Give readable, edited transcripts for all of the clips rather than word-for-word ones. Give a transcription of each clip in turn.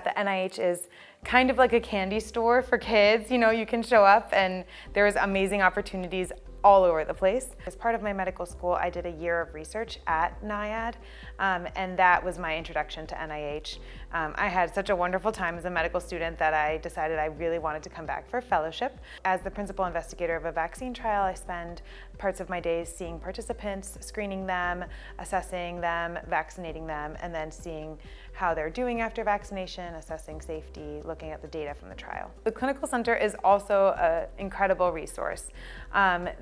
The NIH is kind of like a candy store for kids. You know, you can show up and there's amazing opportunities all over the place. As part of my medical school, I did a year of research at NIAID, and that was my introduction to NIH. I had such a wonderful time as a medical student that I decided I really wanted to come back for a fellowship. As the principal investigator of a vaccine trial, I spend parts of my days seeing participants, screening them, assessing them, vaccinating them, and then seeing how they're doing after vaccination, assessing safety, looking at the data from the trial. The clinical center is also an incredible resource.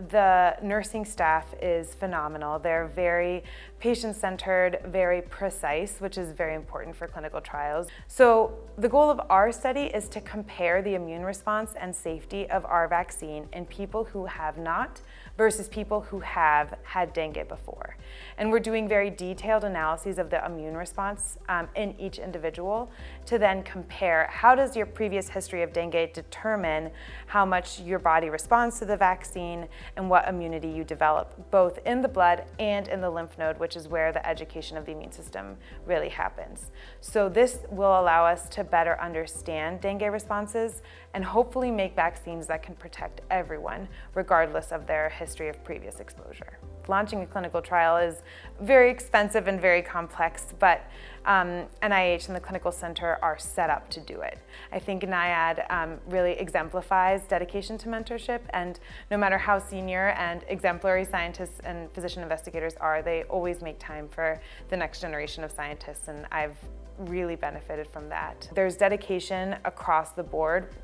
The nursing staff is phenomenal. They're very patient-centered, very precise, which is very important for clinical trials. So the goal of our study is to compare the immune response and safety of our vaccine in people who have not versus people who have had dengue before. And we're doing very detailed analyses of the immune response in each individual to then compare how does your previous history of dengue determine how much your body responds to the vaccine and what immunity you develop, both in the blood and in the lymph node, which is where the education of the immune system really happens. So this will allow us to better understand dengue responses and hopefully make vaccines that can protect everyone, regardless of their history of previous exposure. Launching a clinical trial is very expensive and very complex, but NIH and the clinical center are set up to do it. I think NIAID really exemplifies dedication to mentorship, and no matter how senior and exemplary scientists and physician investigators are, they always make time for the next generation of scientists, and I've really benefited from that. There's dedication across the board,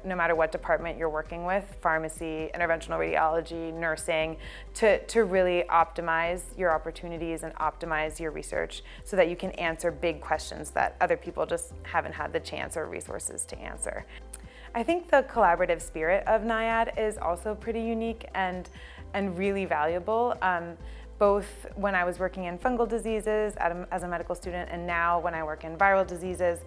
no matter what department you're working with, pharmacy, interventional radiology, nursing, to really optimize your opportunities and optimize your research so that you can answer big questions that other people just haven't had the chance or resources to answer. I think the collaborative spirit of NIAID is also pretty unique and really valuable. Both when I was working in fungal diseases as a medical student and now when I work in viral diseases,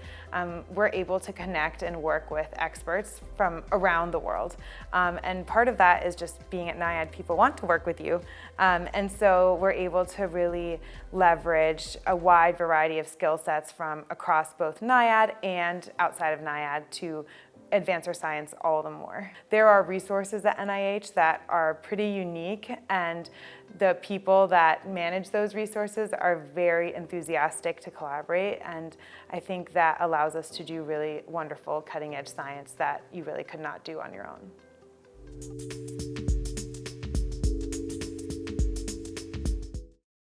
we're able to connect and work with experts from around the world. And part of that is just being at NIAID, people want to work with you. And so we're able to really leverage a wide variety of skill sets from across both NIAID and outside of NIAID to advance our science all the more. There are resources at NIH that are pretty unique, and the people that manage those resources are very enthusiastic to collaborate, and I think that allows us to do really wonderful cutting-edge science that you really could not do on your own.